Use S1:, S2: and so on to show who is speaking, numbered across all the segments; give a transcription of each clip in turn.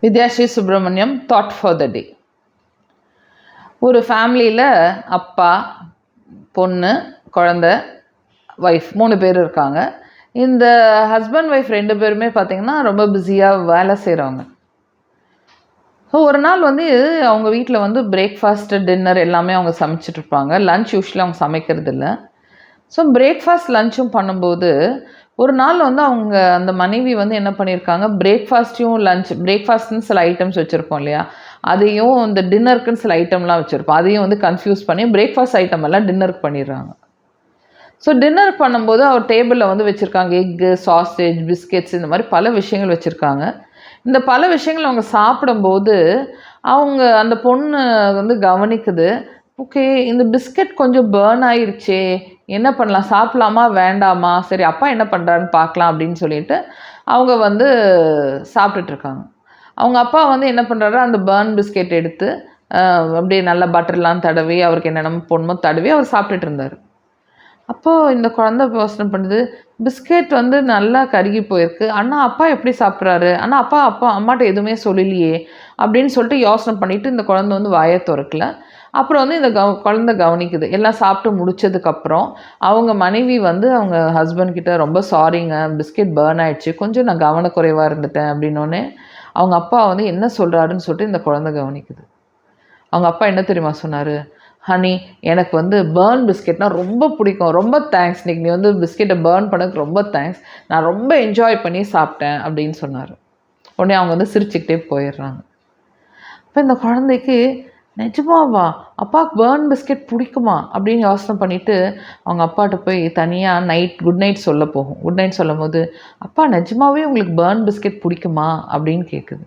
S1: Vidyasri Subramaniam thought for the day. ஒரு ஃபேமிலியில் அப்பா, பொண்ணு, குழந்த, ஒய்ஃப் 3 பேர் இருக்காங்க. இந்த ஹஸ்பண்ட் ஒய்ஃப் 2 பேருமே பார்த்திங்கன்னா ரொம்ப பிஸியாக வேலை செய்கிறவங்க. ஸோ ஒரு நாள் அவங்க வீட்டில் பிரேக்ஃபாஸ்ட்டு, டின்னர் எல்லாமே அவங்க சமைச்சிட்ருப்பாங்க. லன்ச் யூஸ்வலி அவங்க சமைக்கிறது இல்லை. ஸோ பிரேக்ஃபாஸ்ட் லன்ச்சும் பண்ணும்போது ஒரு நாள் அவங்க அந்த மனைவி என்ன பண்ணியிருக்காங்க, பிரேக்ஃபாஸ்ட்னு சில ஐட்டம்ஸ் வச்சுருப்போம் இல்லையா, அதையும் இந்த டின்னருக்குன்னு சில ஐட்டம்லாம் வச்சுருப்போம், அதையும் கன்ஃபியூஸ் பண்ணி பிரேக்ஃபாஸ்ட் ஐட்டம் எல்லாம் டின்னருக்கு பண்ணிடுறாங்க. ஸோ டின்னர் பண்ணும்போது அவர் டேபிளில் வச்சுருக்காங்க எக்கு, சாசேஜ், பிஸ்கெட்ஸ், இந்த மாதிரி பல விஷயங்கள் வச்சுருக்காங்க. இந்த பல விஷயங்கள் அவங்க சாப்பிடும்போது அந்த பொண்ணு கவனிக்குது, ஓகே இந்த பிஸ்கெட் கொஞ்சம் பேர்ன் ஆயிடுச்சே, என்ன பண்ணலாம், சாப்பிட்லாமா வேண்டாமா, சரி அப்பா என்ன பண்ணுறாருன்னு பார்க்கலாம் அப்படின்னு சொல்லிட்டு அவங்க சாப்பிட்டுட்ருக்காங்க. அவங்க அப்பா என்ன பண்ணுறாரு, அந்த பேர்ன் பிஸ்கெட் எடுத்து அப்படியே நல்லா பட்டர்லாம் தடவி அவருக்கு என்னென்ன போடணுமோ தடவி அவர் சாப்பிட்டுட்டு இருந்தார். அப்போது இந்த குழந்தை யோசனை பண்ணுது, பிஸ்கெட் நல்லா கருகி போயிருக்கு, ஆனால் அப்பா எப்படி சாப்பிட்றாரு, ஆனால் அம்மாட்ட எதுவுமே சொல்லலையே அப்படின்னு சொல்லிட்டு யோசனை பண்ணிவிட்டு இந்த குழந்தை வாயை திறக்கல. அப்புறம் இந்த குழந்தை கவனிக்குது. எல்லாம் சாப்பிட்டு முடித்ததுக்கப்புறம் அவங்க மனைவி அவங்க ஹஸ்பண்ட்கிட்ட, ரொம்ப சாரிங்க, பிஸ்கெட் பேர்ன் ஆகிடுச்சு, கொஞ்சம் நான் கவனக்குறைவாக இருந்துட்டேன் அப்படின்னோடனே அவங்க அப்பா என்ன சொல்கிறாருன்னு சொல்லிட்டு இந்த குழந்தை கவனிக்குது. அவங்க அப்பா என்ன தெரியுமா சொன்னார், ஹனி எனக்கு பேர்ன் பிஸ்கெட்னால் ரொம்ப பிடிக்கும், ரொம்ப தேங்க்ஸ், நீ பிஸ்கெட்டை பேர்ன் பண்ணதுக்கு ரொம்ப தேங்க்ஸ், நான் ரொம்ப என்ஜாய் பண்ணி சாப்பிட்டேன் அப்படின்னு சொன்னார். உடனே அவங்க சிரிச்சுக்கிட்டே போயிடுறாங்க. இப்போ இந்த குழந்தைக்கு நிஜமாவா, அப்பாவுக்கு பேர்ன் பிஸ்கெட் பிடிக்குமா அப்படின்னு யோசனை பண்ணிவிட்டு அவங்க அப்பாட்ட போய் தனியாக குட் நைட் சொல்ல போகும். குட் நைட் சொல்லும் போது, அப்பா நிஜமாவே உங்களுக்கு பேர்ன் பிஸ்கெட் பிடிக்குமா அப்படின்னு கேட்குது.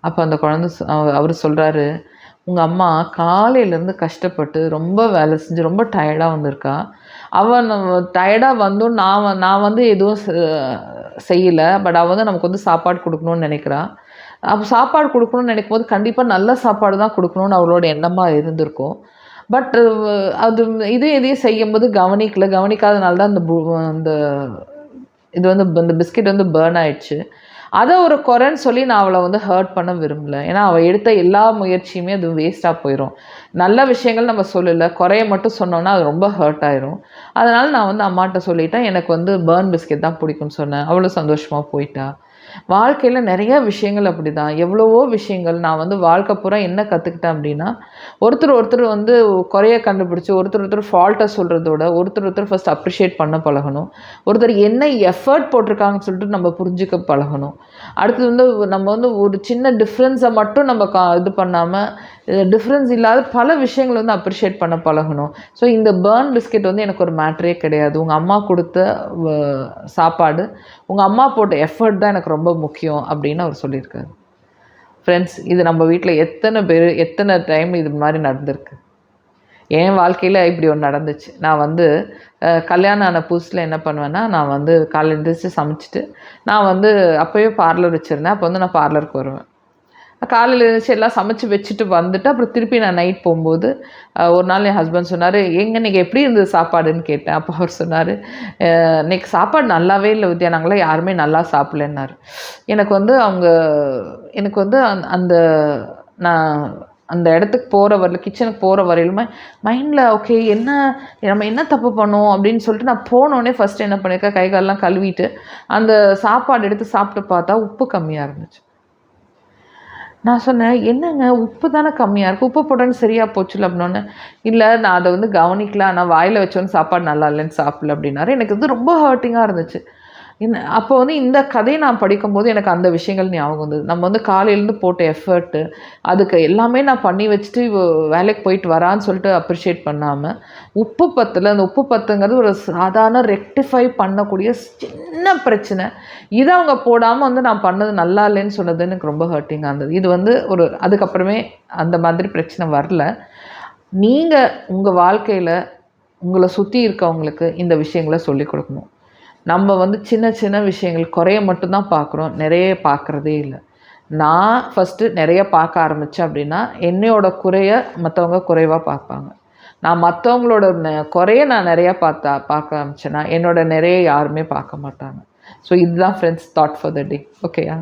S1: அப்போ அந்த குழந்தை அவர் சொல்கிறாரு, உங்கள் அம்மா காலையிலேருந்து கஷ்டப்பட்டு ரொம்ப வேலை செஞ்சு ரொம்ப டயர்டாக வந்திருக்கா, அவன் டயர்டாக வந்தும் நான் எதுவும் செய்யலை, பட் அவள் நமக்கு சாப்பாடு கொடுக்கணும்னு நினைக்கிறா. அப்போ சாப்பாடு கொடுக்கணும்னு நினைக்கும் போது கண்டிப்பாக நல்ல சாப்பாடு தான் கொடுக்கணும்னு அவளோட எண்ணமாக இருந்திருக்கும். பட் அது இதையும் செய்யும்போது கவனிக்காதனால தான் அந்த இது இந்த பிஸ்கெட் பேர்ன் ஆயிடுச்சு. அதை ஒரு குறைன்னு சொல்லி நான் அவளை ஹர்ட் பண்ண விரும்பலை. ஏன்னா அவள் எடுத்த எல்லா முயற்சியுமே அது வேஸ்ட்டாக போயிடும். நல்ல விஷயங்கள் நம்ம சொல்லலை, குறைய மட்டும் சொன்னோன்னா அது ரொம்ப ஹர்ட் ஆயிரும். அதனால் நான் அம்மாட்ட சொல்லிட்டேன், எனக்கு பேர்ன் பிஸ்கெட் தான் பிடிக்கும்னு சொன்னேன். அவ்வளோ சந்தோஷமாக போயிட்டா. வாழ்க்கையில் நிறைய விஷயங்கள் அப்படி தான், எவ்வளவோ விஷயங்கள் நான் வாழ்க்கை பூரா என்ன கற்றுக்கிட்டேன் அப்படின்னா, ஒருத்தர் குறைய கண்டுபிடிச்சி ஒருத்தர் ஃபால்ட்டை சொல்கிறதோட ஒருத்தர் ஃபஸ்ட் அப்ரிஷியேட் பண்ண பழகணும். ஒருத்தர் என்ன எஃபர்ட் போட்டிருக்காங்கன்னு சொல்லிட்டு நம்ம புரிஞ்சுக்க பழகணும். அடுத்து நம்ம ஒரு சின்ன டிஃப்ரென்ஸை மட்டும் நம்ம இது பண்ணாமல் டிஃப்ரென்ஸ் இல்லாத பல விஷயங்கள் அப்ரிஷியேட் பண்ண பழகணும். ஸோ இந்த பேர்ன் பிஸ்கெட் எனக்கு ஒரு மேட்டரே கிடையாது, உங்கள் அம்மா கொடுத்த சாப்பாடு, உங்கள் அம்மா போட்ட எஃபர்ட் தான் எனக்கு ரொம்ப முக்கியம் அப்படின்னு அவர் சொல்லியிருக்காரு. ஃப்ரெண்ட்ஸ், இது நம்ம வீட்டில் எத்தனை டைம் இது மாதிரி நடந்திருக்கு. என் வாழ்க்கையில் இப்படி ஒன்று நடந்துச்சு. நான் கல்யாணம் ஆன புதுசில் என்ன பண்ணுவேன்னா, நான் காலையில் எழுந்திரிச்சு சமைச்சிட்டு நான் அப்போயே பார்லர் வச்சுருந்தேன். அப்போ நான் பார்லருக்கு வருவேன். காலையில் எழுந்திரிச்சு எல்லாம் சமைச்சு வச்சுட்டு வந்துட்டு அப்புறம் திருப்பி நான் நைட் போகும்போது ஒரு நாள் என் ஹஸ்பண்ட் சொன்னார், இன்றைக்கி எப்படி இருந்தது சாப்பாடுன்னு கேட்டேன். அப்போ அவர் சொன்னார், இன்றைக்கி சாப்பாடு நல்லாவே இல்லை வித்யா, நாங்களாம் யாருமே நல்லா சாப்பிட்லன்னாரு. எனக்கு அந்த நான் அந்த இடத்துக்கு போகிற வரையிலும், கிச்சனுக்கு போகிற வரையிலுமே மைண்டில் ஓகே நம்ம என்ன தப்பு பண்ணோம் அப்படின்னு சொல்லிட்டு நான் போனோடனே ஃபஸ்ட்டு என்ன பண்ணியிருக்கேன், கை காலெலாம் கழுவிட்டு அந்த சாப்பாடு எடுத்து சாப்பிட்டு பார்த்தா உப்பு கம்மியாக இருந்துச்சு. நான் சொன்னேன், என்னங்க உப்பு தானே கம்மியாக இருக்குது, உப்பு போட்டோன்னு சரியாக போச்சுல அப்படின்னோடனே, இல்லை நான் அதை கவனிக்கல, ஆனால் வாயில் வச்சோன்னு சாப்பாடு நல்லா இல்லைன்னு சாப்பிடல அப்படின்னாரு. எனக்கு ரொம்ப ஹர்ட்டிங்காக இருந்துச்சு. அப்போ இந்த கதையை நான் படிக்கும்போது எனக்கு அந்த விஷயங்கள் ஞாபகம் வந்தது. நம்ம காலையிலேருந்து போட்ட எஃபர்ட்டு, அதுக்கு எல்லாமே நான் பண்ணி வச்சுட்டு வேலைக்கு போயிட்டு வரான்னு சொல்லிட்டு அப்ரிஷியேட் பண்ணாமல், உப்பு பத்தில் அந்த உப்பு பத்துங்கிறது ஒரு சாதாரண ரெக்டிஃபை பண்ணக்கூடிய சின்ன பிரச்சனை, இதை அவங்க போடாமல் நான் பண்ணது நல்லா இல்லைன்னு சொன்னது எனக்கு ரொம்ப ஹர்ட்டிங்காக இருந்தது. இது அதுக்கப்புறமே அந்த மாதிரி பிரச்சனை வரல. நீங்கள் உங்கள் வாழ்க்கையில் உங்களை சுற்றி இருக்கவங்களுக்கு இந்த விஷயங்களை சொல்லிக் கொடுக்கணும். நம்ம சின்ன சின்ன விஷயங்கள் குறைய மட்டும்தான் பார்க்குறோம், நிறைய பார்க்குறதே இல்லை. நான் ஃபஸ்ட்டு நிறைய பார்க்க ஆரம்பித்தேன் அப்படின்னா என்னையோட குறைய மற்றவங்க குறைவாக பார்ப்பாங்க. நான் மற்றவங்களோட குறைய நான் நிறையா பார்க்க ஆரம்பித்தேன்னா என்னோட நிறைய யாருமே பார்க்க மாட்டாங்க. ஸோ இதுதான் ஃப்ரெண்ட்ஸ் தாட் ஃபார் த டே. ஓகேயா?